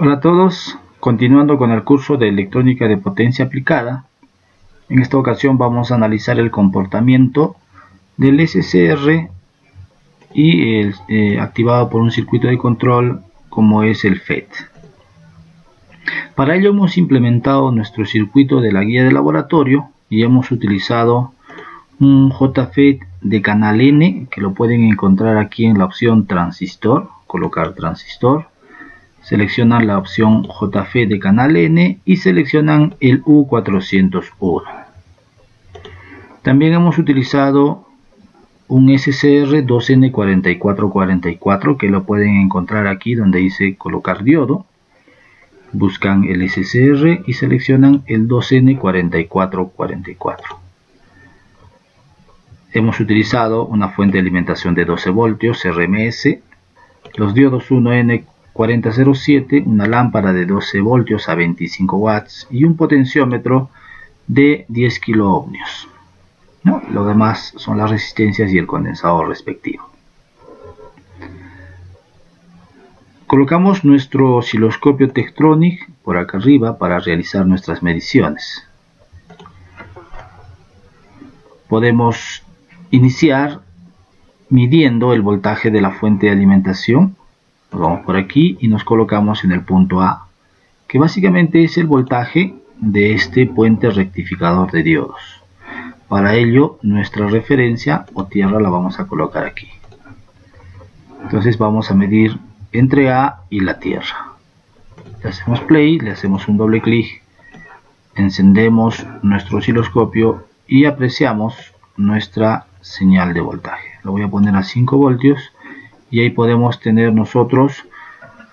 Hola a todos, continuando con el curso de electrónica de potencia aplicada. En esta ocasión vamos a analizar el comportamiento del SCR y activado por un circuito de control como es el FET. Para ello hemos implementado nuestro circuito de la guía de laboratorio y hemos utilizado un JFET de canal N, que lo pueden encontrar aquí en la opción transistor, colocar transistor. Seleccionan la opción JFET de canal N y seleccionan el U401. También hemos utilizado un SCR 2N4444 que lo pueden encontrar aquí donde dice colocar diodo. Buscan el SCR y seleccionan el 2N4444. Hemos utilizado una fuente de alimentación de 12 voltios RMS, los diodos 1N4007, una lámpara de 12 voltios a 25 watts y un potenciómetro de 10 kiloohmios. Lo demás son las resistencias y el condensador respectivo. Colocamos nuestro osciloscopio Tektronix por acá arriba para realizar nuestras mediciones. Podemos iniciar midiendo el voltaje de la fuente de alimentación. Nos vamos por aquí y nos colocamos en el punto A, que básicamente es el voltaje de este puente rectificador de diodos. Para ello, nuestra referencia o tierra la vamos a colocar aquí. Entonces vamos a medir entre A y la tierra. Le hacemos play, le hacemos un doble clic, encendemos nuestro osciloscopio y apreciamos nuestra señal de voltaje. Lo voy a poner a 5 voltios. Y ahí podemos tener nosotros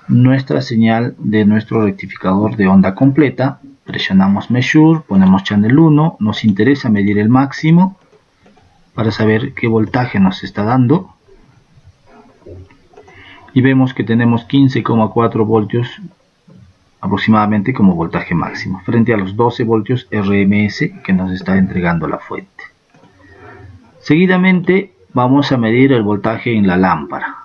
nuestra señal de nuestro rectificador de onda completa. Presionamos Measure, ponemos Channel 1, nos interesa medir el máximo para saber qué voltaje nos está dando. Y vemos que tenemos 15,4 voltios aproximadamente como voltaje máximo, frente a los 12 voltios RMS que nos está entregando la fuente. Seguidamente vamos a medir el voltaje en la lámpara.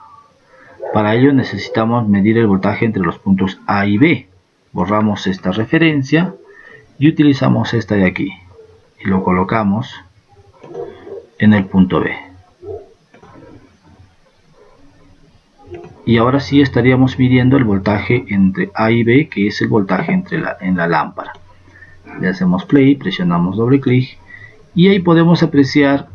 Para ello necesitamos medir el voltaje entre los puntos A y B. Borramos esta referencia y utilizamos esta de aquí. Y lo colocamos en el punto B. Y ahora sí estaríamos midiendo el voltaje entre A y B, que es el voltaje en la lámpara. Le hacemos play, presionamos doble clic y ahí podemos apreciar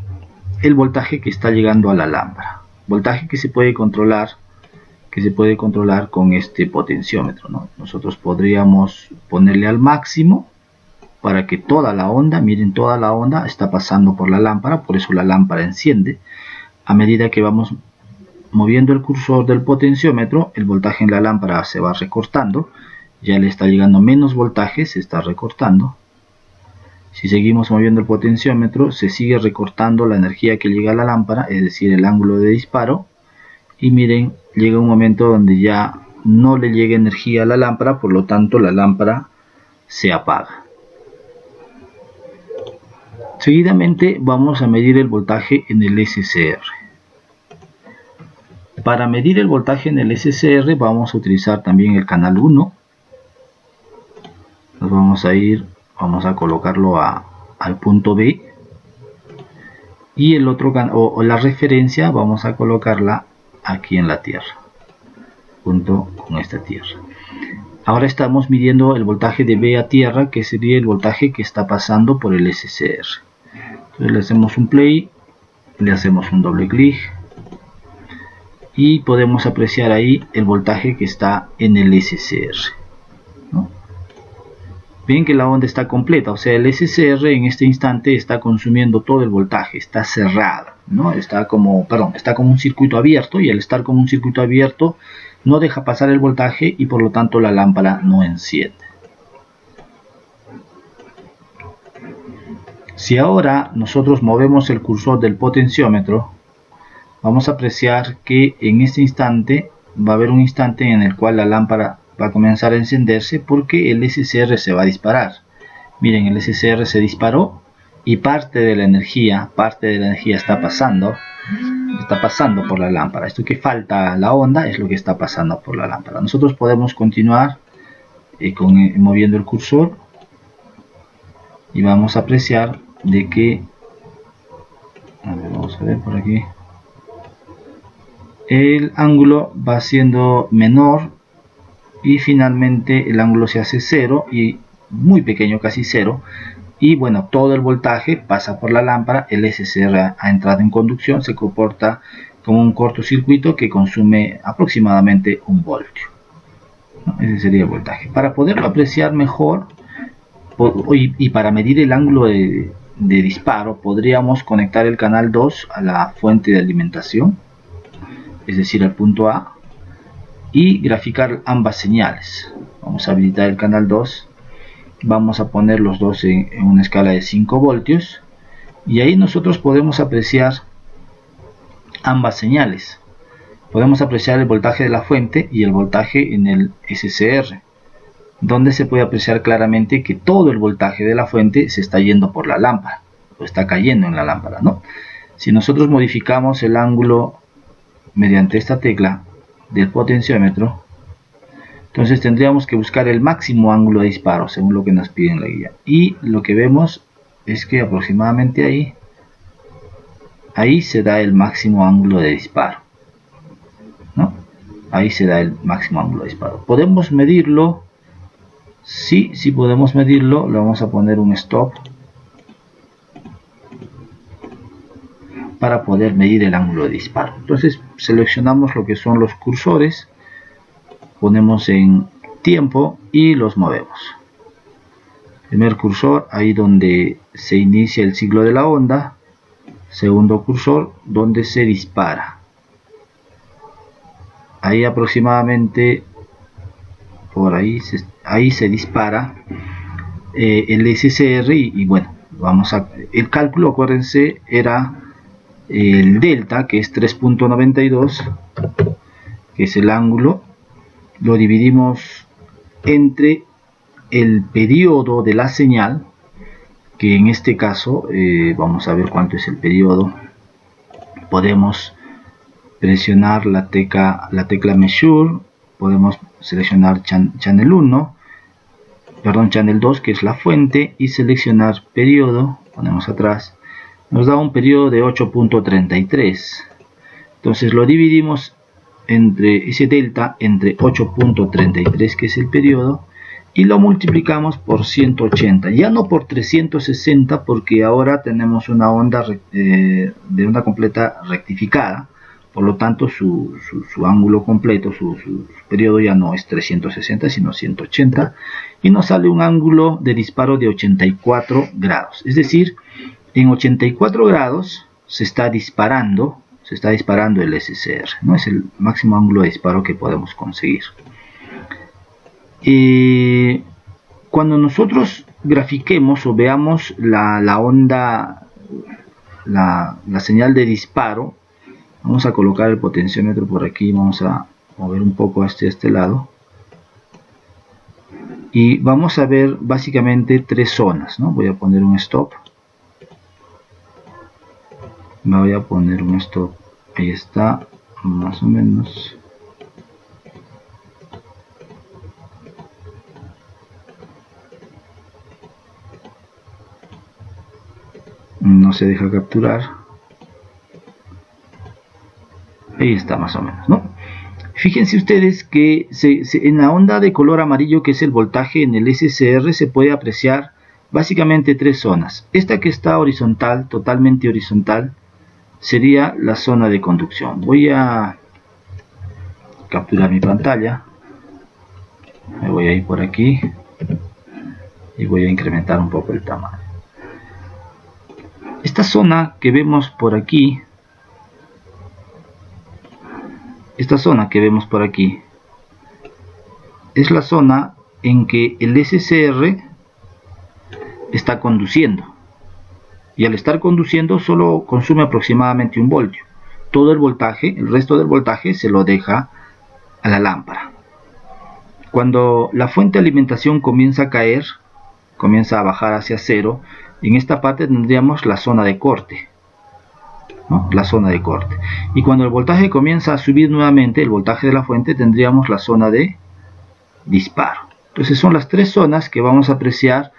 el voltaje que está llegando a la lámpara. Voltaje que se puede controlar con este potenciómetro, Nosotros podríamos ponerle al máximo para que toda la onda, miren, toda la onda está pasando por la lámpara, por eso la lámpara enciende. A medida que vamos moviendo el cursor del potenciómetro, el voltaje en la lámpara se va recortando, ya le está llegando menos voltaje, se está recortando. Si seguimos moviendo el potenciómetro, se sigue recortando la energía que llega a la lámpara, es decir, el ángulo de disparo. Y miren, llega un momento donde ya no le llega energía a la lámpara, por lo tanto la lámpara se apaga. Seguidamente vamos a medir el voltaje en el SCR. Para medir el voltaje en el SCR vamos a utilizar también el canal 1. Nos vamos a colocarlo al punto B. Y el otro o la referencia vamos a colocarla aquí en la tierra, junto con esta tierra. Ahora estamos midiendo el voltaje de B a tierra, que sería el voltaje que está pasando por el SCR. Entonces le hacemos un play, le hacemos un doble clic y podemos apreciar ahí el voltaje que está en el SCR. Ven que la onda está completa, o sea, el SCR en este instante está consumiendo todo el voltaje, está cerrado, está como un circuito abierto, y al estar como un circuito abierto no deja pasar el voltaje y por lo tanto la lámpara no enciende. Si ahora nosotros movemos el cursor del potenciómetro, vamos a apreciar que en este instante va a haber un instante en el cual la lámpara va a comenzar a encenderse porque el SCR se va a disparar. Miren, el SCR se disparó y parte de la energía está pasando por la lámpara. Esto que falta la onda es lo que está pasando por la lámpara. Nosotros podemos continuar moviendo el cursor, y vamos a apreciar de que, vamos a ver por aquí, el ángulo va siendo menor y finalmente el ángulo se hace 0 y muy pequeño, casi 0, y bueno, todo el voltaje pasa por la lámpara. El SCR ha entrado en conducción, se comporta como un cortocircuito que consume aproximadamente 1 voltio. Ese sería el voltaje. Para poderlo apreciar mejor y para medir el ángulo de disparo, podríamos conectar el canal 2 a la fuente de alimentación, es decir, al punto A, y graficar ambas señales. Vamos a habilitar el canal 2, vamos a poner los dos en una escala de 5 voltios, y ahí nosotros podemos apreciar ambas señales. Podemos apreciar el voltaje de la fuente y el voltaje en el SCR, donde se puede apreciar claramente que todo el voltaje de la fuente se está yendo por la lámpara, o está cayendo en la lámpara, ¿no? Si nosotros modificamos el ángulo mediante esta tecla del potenciómetro, entonces tendríamos que buscar el máximo ángulo de disparo según lo que nos pide en la guía, y lo que vemos es que aproximadamente ahí se da el máximo ángulo de disparo, ¿no? Ahí se da el máximo ángulo de disparo. ¿Podemos medirlo? Sí podemos medirlo. Le vamos a poner un stop para poder medir el ángulo de disparo. Entonces seleccionamos lo que son los cursores, ponemos en tiempo y los movemos. Primer cursor, ahí donde se inicia el ciclo de la onda. Segundo cursor, donde se dispara. Ahí aproximadamente, por ahí se dispara el SCR y bueno, el cálculo, acuérdense, era el delta, que es 3.92, que es el ángulo. Lo dividimos entre el periodo de la señal, que en este caso vamos a ver cuánto es el periodo. Podemos presionar la tecla Measure, podemos seleccionar Channel 2, que es la fuente, y seleccionar periodo, ponemos atrás, nos da un periodo de 8.33. entonces lo dividimos entre ese delta entre 8.33, que es el periodo, y lo multiplicamos por 180, ya no por 360, porque ahora tenemos una onda de onda completa rectificada, por lo tanto su ángulo completo, su periodo ya no es 360 sino 180, y nos sale un ángulo de disparo de 84 grados, es decir, en 84 grados se está disparando el SCR, ¿no? Es el máximo ángulo de disparo que podemos conseguir. Cuando nosotros grafiquemos o veamos la onda, la señal de disparo, vamos a colocar el potenciómetro por aquí, vamos a mover un poco este lado, y vamos a ver básicamente tres zonas, ¿no? Voy a poner un stop, ahí está, más o menos. No se deja capturar. Ahí está más o menos, ¿no? Fíjense ustedes que en la onda de color amarillo, que es el voltaje en el SCR, se puede apreciar básicamente tres zonas. Esta que está horizontal, totalmente horizontal, sería la zona de conducción. Voy a capturar mi pantalla, me voy a ir por aquí y voy a incrementar un poco el tamaño. Esta zona que vemos por aquí, es la zona en que el SCR está conduciendo, y al estar conduciendo solo consume aproximadamente 1 voltio. Todo el voltaje, el resto del voltaje se lo deja a la lámpara. Cuando la fuente de alimentación comienza a caer, comienza a bajar hacia 0, en esta parte tendríamos la zona de corte, ¿no? La zona de corte. Y cuando el voltaje comienza a subir nuevamente, el voltaje de la fuente, tendríamos la zona de disparo. Entonces son las tres zonas que vamos a apreciar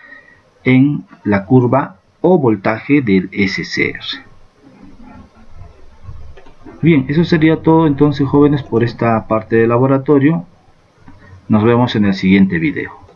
en la curva o voltaje del SCR. Bien, eso sería todo entonces, jóvenes, por esta parte del laboratorio. Nos vemos en el siguiente video.